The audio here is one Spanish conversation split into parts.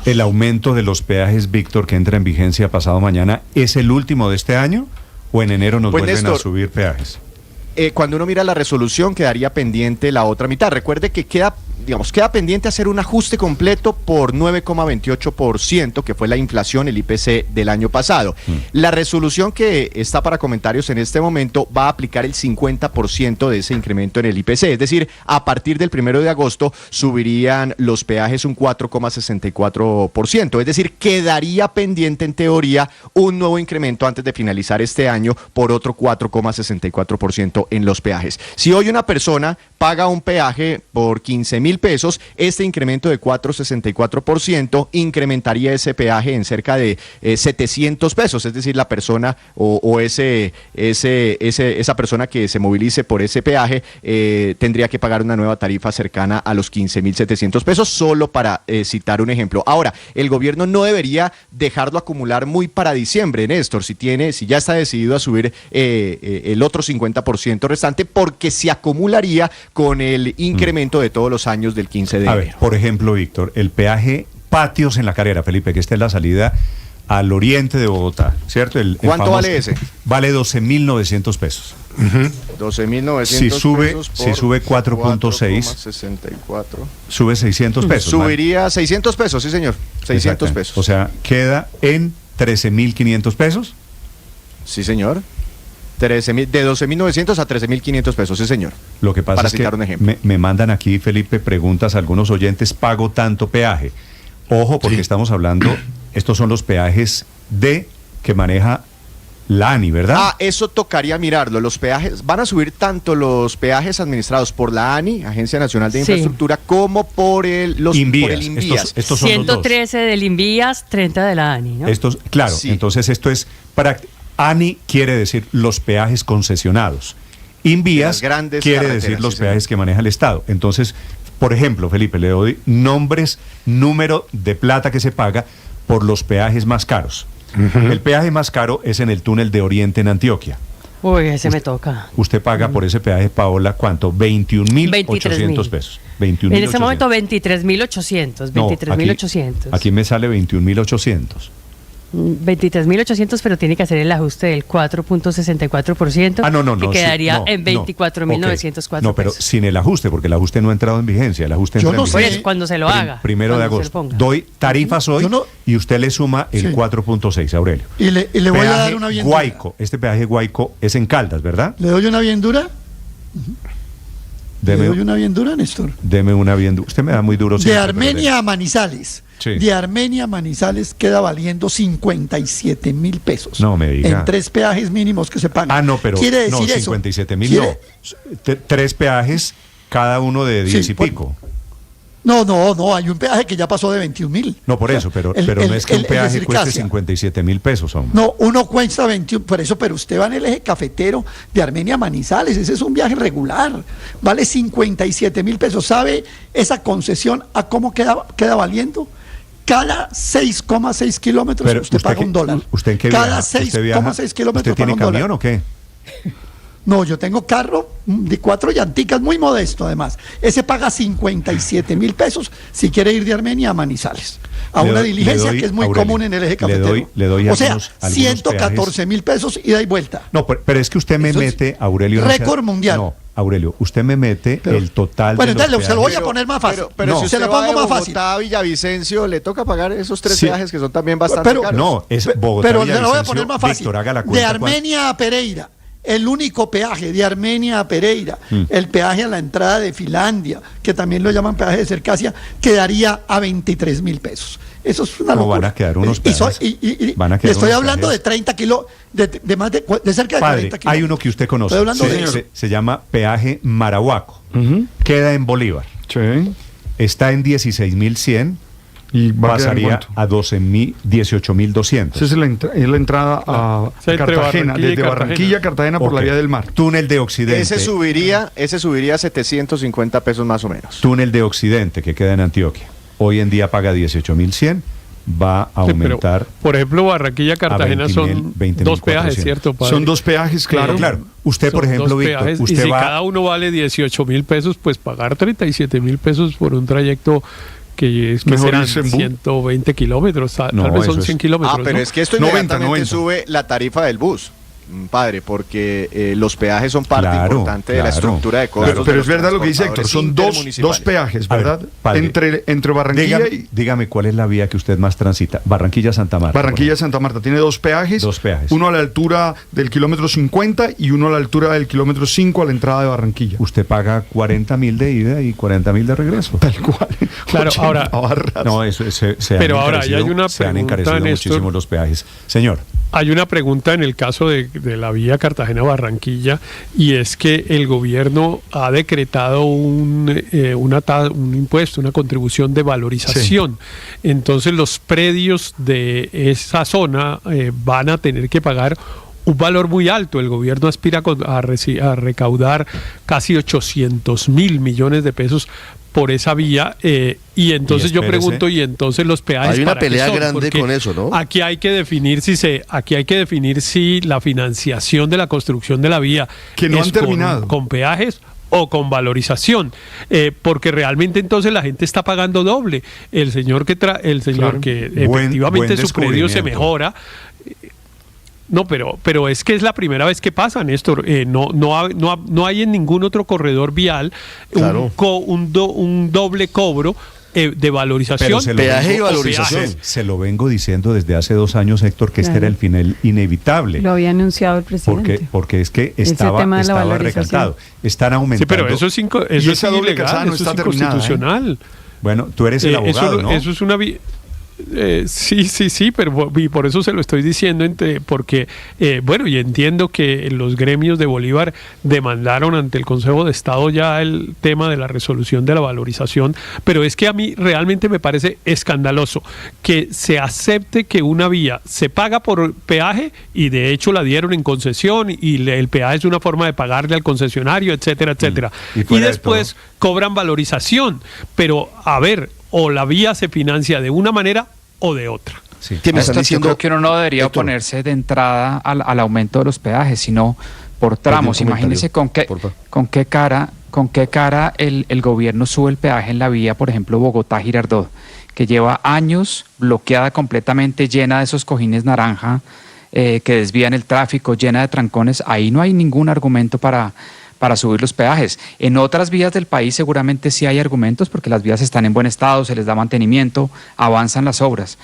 ¿El aumento de los peajes, Víctor, que entra en vigencia pasado mañana, es el último de este año o en enero nos vuelven Néstor, a subir peajes? Cuando uno mira la resolución quedaría pendiente la otra mitad. Recuerde que queda pendiente hacer un ajuste completo por 9,28%, que fue la inflación, el IPC del año pasado. La resolución que está para comentarios en este momento va a aplicar el 50% de ese incremento en el IPC. Es decir, a partir del 1 de agosto subirían los peajes un 4,64%. Es decir, quedaría pendiente en teoría un nuevo incremento antes de finalizar este año por otro 4,64% en los peajes. Si hoy una persona paga un peaje por 15,000 pesos, este incremento de 4,64% incrementaría ese peaje en cerca de 700 pesos, es decir, la persona esa persona que se movilice por ese peaje tendría que pagar una nueva tarifa cercana a los 15,700 pesos, solo para citar un ejemplo. Ahora, el gobierno no debería dejarlo acumular muy para diciembre, Néstor, si ya está decidido a subir el otro 50% restante, porque se acumularía con el incremento de todos los años del 15 de enero. A ver, por ejemplo, Víctor, el peaje Patios en la Carrera, Felipe, que esta es la salida al oriente de Bogotá, ¿cierto? ¿Cuánto vale ese? Vale 12,900 pesos. 12,900 pesos. Si sube 4,6, sube 600 pesos. Subiría 600 pesos, sí, señor. 600 pesos. O sea, queda en 13,500 pesos. Sí, señor. De 12,900 a 13,500 pesos, sí, señor. Lo que pasa es que me mandan aquí, Felipe, preguntas a algunos oyentes: ¿pago tanto peaje? Ojo, porque estamos hablando, estos son los peajes que maneja la ANI, ¿verdad? Eso tocaría mirarlo. Los peajes, van a subir tanto los peajes administrados por la ANI, Agencia Nacional de Infraestructura, como por el INVÍAS. Estos son 113 del INVÍAS, 30 de la ANI, ¿no? Claro, sí. Entonces esto es ANI quiere decir los peajes concesionados. INVÍAS quiere decir los peajes que maneja el Estado. Entonces, por ejemplo, Felipe, le doy número de plata que se paga por los peajes más caros. El peaje más caro es en el túnel de Oriente en Antioquia. Uy, ese me toca. Usted paga por ese peaje, Paola, ¿cuánto? 21,800 pesos. 21, en ese momento 23,800. 23,800. Aquí me sale 21,800. 23,800, pero tiene que hacer el ajuste del 4,64%. Que quedaría en 24,904 No, pero sin el ajuste, porque el ajuste no ha entrado en vigencia. El ajuste entra en vigencia cuando se lo haga. 1 de agosto. Doy tarifas hoy y usted le suma el 4,6, Aurelio. Y le voy a dar una bien dura. Guayco, este peaje Guayco es en Caldas, ¿verdad? ¿Le doy una bien dura? ¿Le doy una bien dura, Néstor? Deme una bien dura. Usted me da muy duro. De Armenia a Manizales. Sí. De Armenia a Manizales queda valiendo 57,000 pesos. No me diga. En 3 peajes mínimos que se pagan. Pero quiere decir 57,000 no. 3 peajes, cada uno de 10 y pico. No, hay un peaje que ya pasó de 21,000. No, por eso, pero no es que un peaje cueste 57,000 pesos, hombre. No, uno cuesta 21, por eso, pero usted va en el eje cafetero de Armenia a Manizales, ese es un viaje regular, vale 57,000 pesos. ¿Sabe esa concesión a cómo queda valiendo? Cada 6,6 kilómetros pero usted paga $1. ¿Usted en qué Cada viaja? 6,6 kilómetros paga $1. ¿Usted tiene camión o qué? No, yo tengo carro de 4 llanticas, muy modesto además. Ese paga 57,000 pesos si quiere ir de Armenia a Manizales. A una diligencia que es muy común en el eje cafetero. Le doy o sea, 114,000 pesos ida y vuelta. No, pero es que usted me mete, Aurelio. Récord mundial. No, Aurelio, usted me mete el total de los entonces se lo voy a poner más fácil. Pero si se lo pongo más fácil. A Villavicencio le toca pagar esos 3 peajes que son también bastante caros. No, es Bogotá. Pero se lo voy a poner más fácil. Víctor, haga la cuenta. De Armenia a Pereira. El único peaje de Armenia a Pereira, el peaje a la entrada de Finlandia, que también lo llaman peaje de Cercasia, quedaría a 23,000 pesos. Eso es una locura. Van a quedar unos peajes. Le estoy hablando de 30 kilos, de más de cerca de 40 kilos. Hay uno que usted conoce. Estoy hablando de eso. Se llama peaje Marahuaco. Queda en Bolívar. Sí. Está en 16,100. Y pasaría a 18,200. Esa es la entrada a Cartagena, desde Barranquilla a Cartagena por la vía del mar. Túnel de Occidente. Ese subiría a 750 pesos más o menos. Túnel de Occidente, que queda en Antioquia. Hoy en día paga 18,100. Va a aumentar. Pero, por ejemplo, Barranquilla-Cartagena son 2 peajes, ¿cierto, padre? Son 2 peajes, claro. Usted, por ejemplo, Víctor, y si cada uno vale 18,000 pesos, pues pagar 37,000 pesos por un trayecto que serán 120 kilómetros, tal vez son 100 kilómetros. Pero ¿no? es que esto inmediatamente sube la tarifa del bus. Padre, porque los peajes son parte importante de la estructura de costos. Pero es verdad lo que dice Héctor, son dos peajes, ¿verdad? Ver, entre Barranquilla dígame cuál es la vía que usted más transita. Barranquilla-Santa Marta. Barranquilla-Santa Marta tiene dos peajes. Uno a la altura del kilómetro 50 y uno a la altura del kilómetro 5 a la entrada de Barranquilla. Usted paga 40.000 de ida y 40.000 de regreso. Tal cual. Claro, ahora... No, eso pero ahora ya hay una pregunta, se han encarecido muchísimo los peajes. Señor. Hay una pregunta en el caso de la vía Cartagena-Barranquilla, y es que el gobierno ha decretado un impuesto, una contribución de valorización. Sí. Entonces los predios de esa zona van a tener que pagar un valor muy alto. El gobierno aspira a recaudar casi 800.000 millones de pesos por esa vía, y entonces yo pregunto, y entonces los peajes, hay una pelea grande con eso, ¿no? Aquí hay que definir si la financiación de la construcción de la vía que no han terminado con peajes o con valorización, porque realmente entonces la gente está pagando doble. El señor que efectivamente su predio se mejora. No, pero es que es la primera vez que pasa, Néstor. No hay en ningún otro corredor vial un doble cobro de valorización. Peaje y valorización. Se lo vengo diciendo desde hace 2 años, Héctor, que este era el final inevitable. Lo había anunciado el presidente. Porque es que estaba recalcado. Están aumentando. Sí, pero eso es ilegal, eso es inconstitucional. Bueno, tú eres el abogado, ¿no? Eso es una... Sí, pero y por eso se lo estoy diciendo, porque, y entiendo que los gremios de Bolívar demandaron ante el Consejo de Estado ya el tema de la resolución de la valorización, pero es que a mí realmente me parece escandaloso que se acepte que una vía se paga por peaje, y de hecho la dieron en concesión, y el peaje es una forma de pagarle al concesionario, etcétera, etcétera, y después cobran valorización, pero a ver, o la vía se financia de una manera o de otra. Sí. Yo creo que uno no debería oponerse de entrada al aumento de los peajes, sino por tramos. Imagínese con qué cara el gobierno sube el peaje en la vía, por ejemplo, Bogotá-Girardot, que lleva años bloqueada completamente, llena de esos cojines naranja que desvían el tráfico, llena de trancones. Ahí no hay ningún argumento para subir los peajes. En otras vías del país seguramente sí hay argumentos, porque las vías están en buen estado, se les da mantenimiento, avanzan las obras,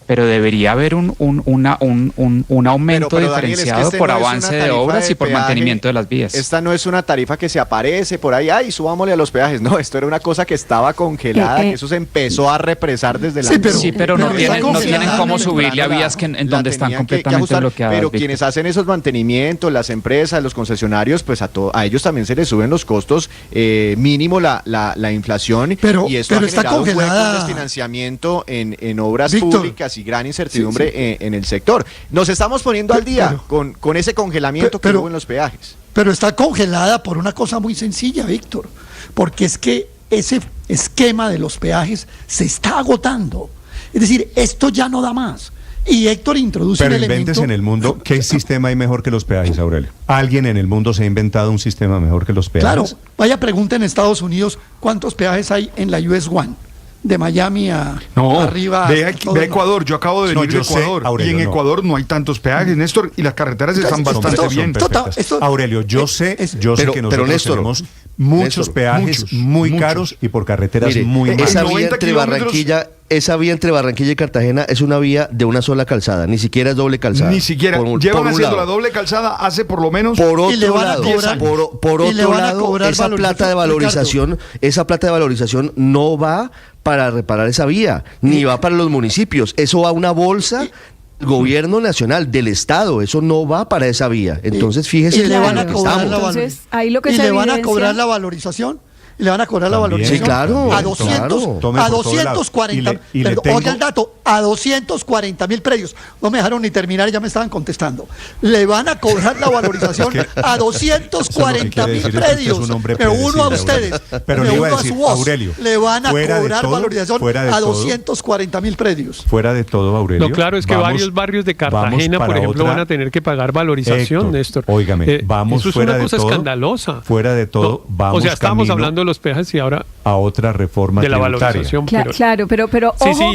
pero debería haber un aumento diferenciado por avance de obras y por mantenimiento de las vías. Esta no es una tarifa que se aparece por ahí, subámosle a los peajes. No, esto era una cosa que estaba congelada, que eso se empezó a represar desde la... pero no tienen cómo subirle a vías en donde están completamente bloqueadas. Pero quienes hacen esos mantenimientos, las empresas, los concesionarios, pues a ellos también se les suben los costos, mínimo la inflación, y esto ha generado un hueco de desfinanciamiento en obras públicas y gran incertidumbre en el sector. Nos estamos poniendo al día con ese congelamiento que hubo en los peajes. Pero está congelada por una cosa muy sencilla, Víctor, porque es que ese esquema de los peajes se está agotando. Es decir, esto ya no da más. Y Héctor introduce un elemento... Pero inventes en el mundo, ¿qué sistema hay mejor que los peajes, Aurelio? ¿Alguien en el mundo se ha inventado un sistema mejor que los peajes? Claro, vaya pregunta en Estados Unidos, ¿cuántos peajes hay en la US One? De Miami arriba. Ve Ecuador, yo acabo de venir de Ecuador, Aurelio, y en Ecuador no hay tantos peajes, Néstor, y las carreteras están bastante bien. Aurelio, yo sé que nosotros tenemos muchos peajes muy caros y por carreteras muy malas. Esa vía entre Barranquilla y Cartagena es una vía de una sola calzada, ni siquiera es doble calzada. Ni siquiera. Llevan haciendo la doble calzada hace por lo menos... Por otro lado, esa plata de valorización no va para reparar esa vía, ni va para los municipios. Eso va a una bolsa... Gobierno nacional, del Estado, eso no va para esa vía. Entonces, fíjese y le van a cobrar la valorización. Y le van a cobrar la valorización. Sí, claro. A 240. Oiga el dato, a 240.000 predios. No me dejaron ni terminar y ya me estaban contestando. Le van a cobrar la valorización a 240.000 predios. Me uno a ustedes. Pero le iba a decir, Aurelio, le van a cobrar valorización a 240.000 predios. Fuera de todo, Aurelio. Lo claro es que varios barrios de Cartagena, por ejemplo, van a tener que pagar valorización, Néstor. Óigame, vamos eso es fuera una cosa de todo. Escandalosa. Fuera de todo, vamos estamos hablando de los peajes y ahora a otra reforma de la tributaria. valorización. Claro, pero ojo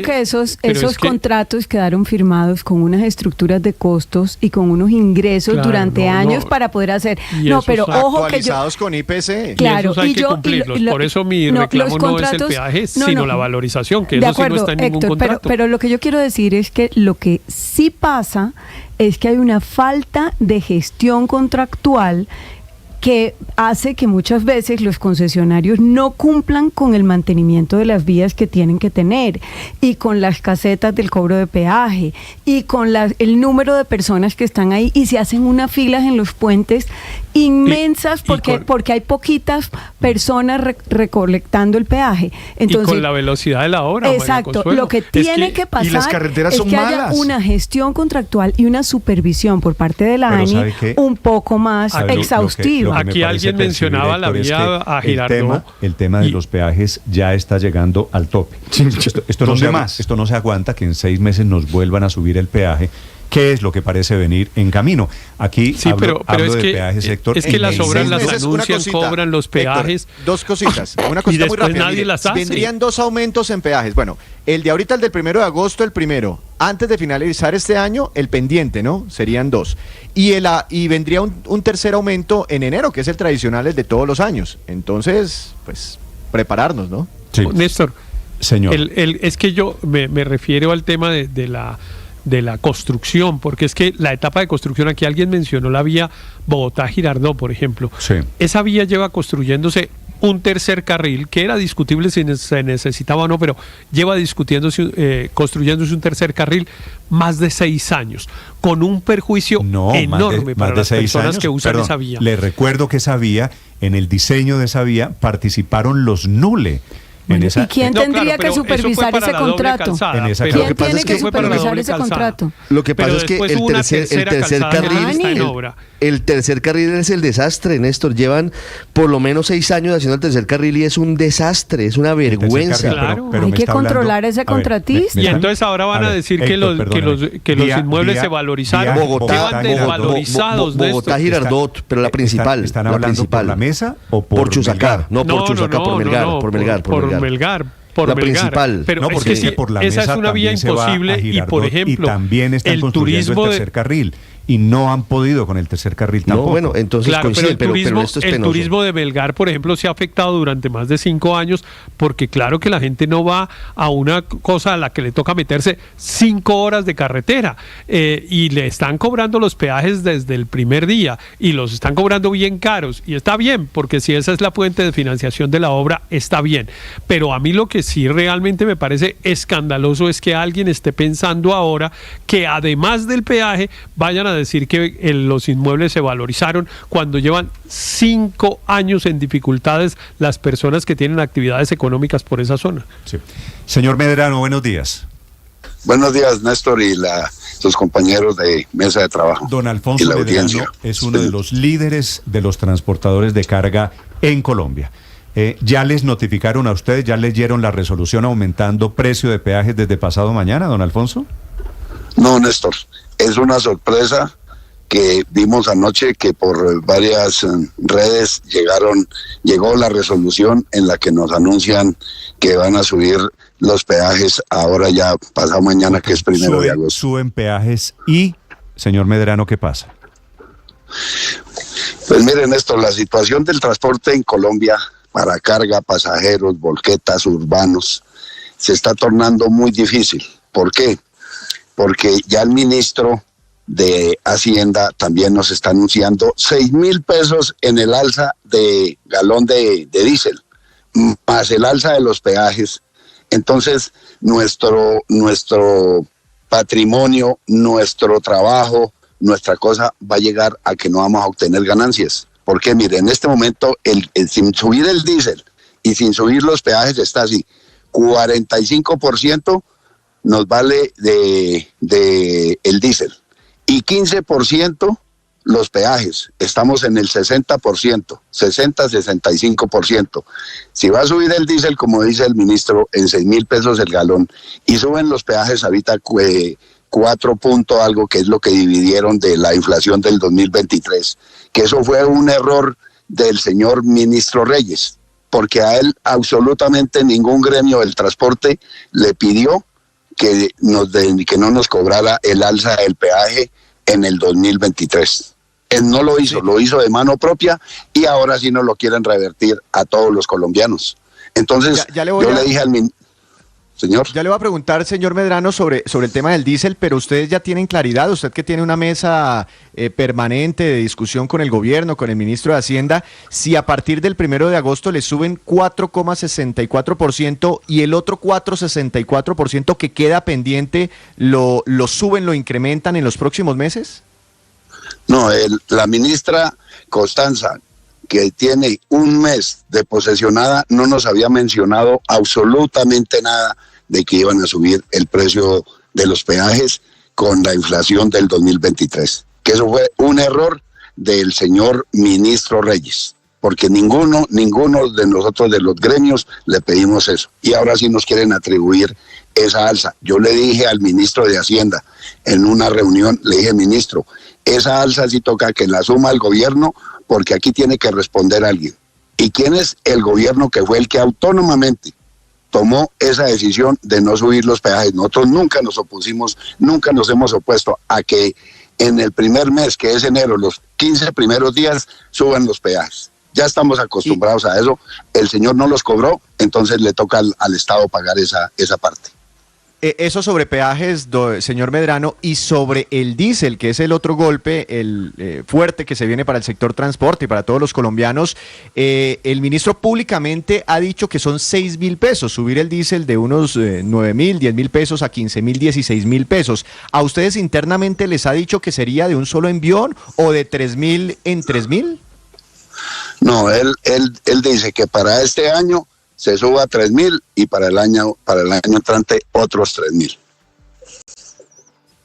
que esos contratos quedaron firmados con unas estructuras de costos y con unos ingresos durante años para poder hacer. No, pero ojo que actualizados con IPC. Claro, y hay que cumplirlos. Por eso mi reclamo no es el peaje, sino la valorización, que eso sí no está en ningún contrato. Pero lo que yo quiero decir es que lo que sí pasa es que hay una falta de gestión contractual que hace que muchas veces los concesionarios no cumplan con el mantenimiento de las vías que tienen que tener y con las casetas del cobro de peaje y con el número de personas que están ahí y se hacen unas filas en los puentes inmensas porque hay poquitas personas recolectando el peaje. Entonces, y con la velocidad de la obra. Exacto, lo que tiene que pasar y las carreteras es son que malas. haya una gestión contractual y una supervisión por parte de la ANI un poco más exhaustiva. Aquí alguien mencionaba la vía a Girardot. El tema de los peajes ya está llegando al tope. Esto no se aguanta que en 6 meses nos vuelvan a subir el peaje. ¿Qué es lo que parece venir en camino? Aquí hablo de peajes, Héctor. Es que las obras las anuncian, cobran los peajes. Héctor, 2 cositas. Una cosita muy rápida. Nadie las hace. Vendrían 2 aumentos en peajes. Bueno, el de ahorita, el del 1 de agosto, el primero. Antes de finalizar este año, el pendiente, ¿no? Serían 2. Y vendría un tercer aumento en enero, que es el tradicional, el de todos los años. Entonces, pues, prepararnos, ¿no? Sí. Néstor, señor. Es que yo me refiero al tema de la construcción, porque es que la etapa de construcción, aquí alguien mencionó la vía Bogotá-Girardot, por ejemplo. Sí. Esa vía lleva construyéndose un tercer carril, que era discutible si se necesitaba o no, pero lleva construyéndose un tercer carril más de 6 años, con un perjuicio enorme para las personas que usan esa vía. Le recuerdo que esa vía, en el diseño de esa vía, participaron los NULE. ¿Y quién tendría que supervisar ese contrato? ¿Quién tiene que supervisar ese contrato? Lo que pasa es que el tercer carril es el desastre, Néstor. Llevan por lo menos 6 años haciendo el tercer carril y es un desastre, es una vergüenza. Pero hay que controlar ese contratista. Y entonces ahora van a decir que los inmuebles se valorizaron. Bogotá, Girardot, pero la principal. ¿Están hablando por la mesa o por Chuzacá? No, por Chuzacá, por Melgar. La principal. Pero no, porque es que por la esa mesa es una vía imposible y, por ejemplo, y también están el construyendo turismo el tercer carril y no han podido con el tercer carril tampoco. No, bueno, entonces coincide, pero esto es penoso. El turismo de Melgar, por ejemplo, se ha afectado durante más de 5 años porque claro que la gente no va a una cosa a la que le toca meterse 5 horas de carretera y le están cobrando los peajes desde el primer día y los están cobrando bien caros y está bien, porque si esa es la fuente de financiación de la obra, está bien. Pero a mí lo que sí realmente me parece escandaloso es que alguien esté pensando ahora que además del peaje vayan a decir que los inmuebles se valorizaron cuando llevan 5 años en dificultades las personas que tienen actividades económicas por esa zona. Sí. Señor Medrano, buenos días. Buenos días, Néstor, y sus compañeros de mesa de trabajo. Don Alfonso Medrano es uno de los líderes de los transportadores de carga en Colombia. ¿Ya les notificaron a ustedes, ya leyeron la resolución aumentando precio de peajes desde pasado mañana, don Alfonso? No, Néstor, es una sorpresa que vimos anoche que por varias redes llegó la resolución en la que nos anuncian que van a subir los peajes ahora ya pasado mañana, que es 1 de agosto. Suben peajes y, señor Medrano, ¿qué pasa? Pues miren, Néstor, la situación del transporte en Colombia para carga, pasajeros, volquetas, urbanos, se está tornando muy difícil. ¿Por qué? Porque ya el ministro de Hacienda también nos está anunciando 6.000 pesos en el alza de galón de diésel, más el alza de los peajes. Entonces, nuestro patrimonio, nuestro trabajo, nuestra cosa va a llegar a que no vamos a obtener ganancias. Porque, mire, en este momento, sin subir el diésel y sin subir los peajes está así, 45% nos vale de el diésel y 15% los peajes. Estamos en el 60%, 60-65%. Si va a subir el diésel, como dice el ministro, en 6.000 pesos el galón y suben los peajes ahorita 4 puntos algo, que es lo que dividieron de la inflación del 2023, que eso fue un error del señor ministro Reyes, porque a él absolutamente ningún gremio del transporte le pidió que no nos cobrara el alza del peaje en el 2023. Él no lo hizo, lo hizo de mano propia y ahora sí nos lo quieren revertir a todos los colombianos. Entonces, le dije al señor. Ya le voy a preguntar, señor Medrano, sobre el tema del diésel, pero ustedes ya tienen claridad, usted que tiene una mesa permanente de discusión con el gobierno, con el ministro de Hacienda, si a partir del 1 de agosto le suben 4,64% y el otro 4,64% que queda pendiente, ¿lo suben, lo incrementan en los próximos meses? No, la ministra Constanza, que tiene un mes de posesionada, no nos había mencionado absolutamente nada de que iban a subir el precio de los peajes con la inflación del 2023. Que eso fue un error del señor ministro Reyes, porque ninguno de nosotros de los gremios le pedimos eso. Y ahora sí nos quieren atribuir esa alza. Yo le dije al ministro de Hacienda en una reunión, le dije, ministro, esa alza sí toca que la suma el gobierno, porque aquí tiene que responder alguien. ¿Y quién es el gobierno que fue el que autónomamente tomó esa decisión de no subir los peajes? Nosotros nunca nos opusimos, nunca nos hemos opuesto a que en el primer mes, que es enero, los 15 primeros días, suban los peajes. Ya estamos acostumbrados a eso. El señor no los cobró, entonces le toca al Estado pagar esa parte. Eso sobre peajes, señor Medrano, y sobre el diésel, que es el otro golpe, el fuerte que se viene para el sector transporte y para todos los colombianos. El ministro públicamente ha dicho que son 6.000 pesos, subir el diésel de unos 9.000, 10.000 pesos a 15.000, 16.000 pesos. ¿A ustedes internamente les ha dicho que sería de un solo envión o de 3.000 en 3.000? No, él dice que para este año se suba a 3.000 y para el año entrante otros 3.000.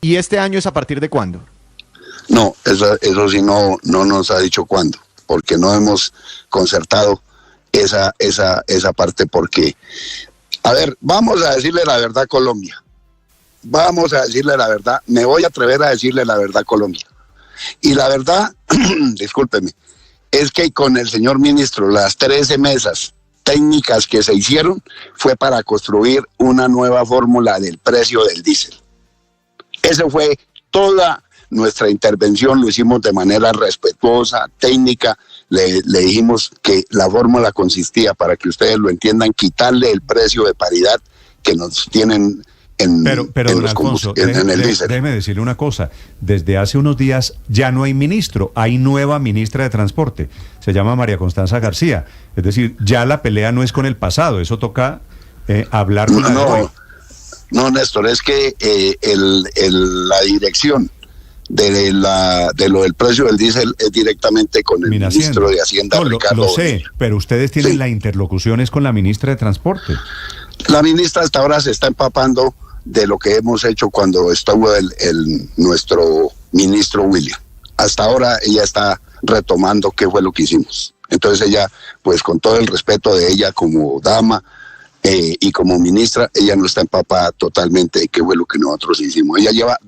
¿Y este año es a partir de cuándo? No, eso sí no nos ha dicho cuándo, porque no hemos concertado esa parte, porque, a ver, vamos a decirle la verdad a Colombia. Vamos a decirle la verdad, me voy a atrever a decirle la verdad a Colombia. Y la verdad, discúlpeme, es que con el señor ministro, las 13 mesas técnicas que se hicieron fue para construir una nueva fórmula del precio del diésel. Esa fue toda nuestra intervención, lo hicimos de manera respetuosa, técnica, le dijimos que la fórmula consistía, para que ustedes lo entiendan, quitarle el precio de paridad que nos tienen en el diésel. Déjeme decirle una cosa, desde hace unos días ya no hay ministro, hay nueva ministra de Transporte, se llama María Constanza García, es decir, ya la pelea no es con el pasado, eso toca hablar con No, Néstor, es que la dirección de lo del precio del diésel es directamente con el ministro de Hacienda, Ricardo. Lo sé, pero ustedes tienen la interlocución es con la ministra de Transporte. La ministra hasta ahora se está empapando de lo que hemos hecho cuando estuvo nuestro ministro William. Hasta ahora ella está retomando qué fue lo que hicimos. Entonces ella, pues con todo el respeto de ella como dama y como ministra, ella no está empapada totalmente de qué fue lo que nosotros hicimos. Ella lleva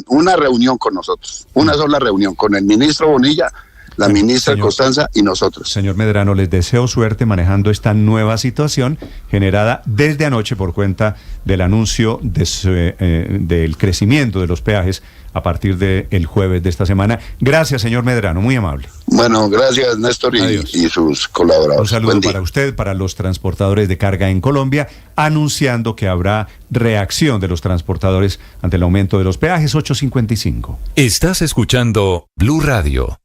una reunión con nosotros, una sola reunión con el ministro Bonilla, la ministra Constanza y nosotros. Señor Medrano, les deseo suerte manejando esta nueva situación generada desde anoche por cuenta del anuncio del crecimiento de los peajes a partir del jueves de esta semana. Gracias, señor Medrano, muy amable. Bueno, gracias, Néstor, y sus colaboradores. Un saludo para usted, para los transportadores de carga en Colombia, anunciando que habrá reacción de los transportadores ante el aumento de los peajes. 8:55. Estás escuchando Blue Radio.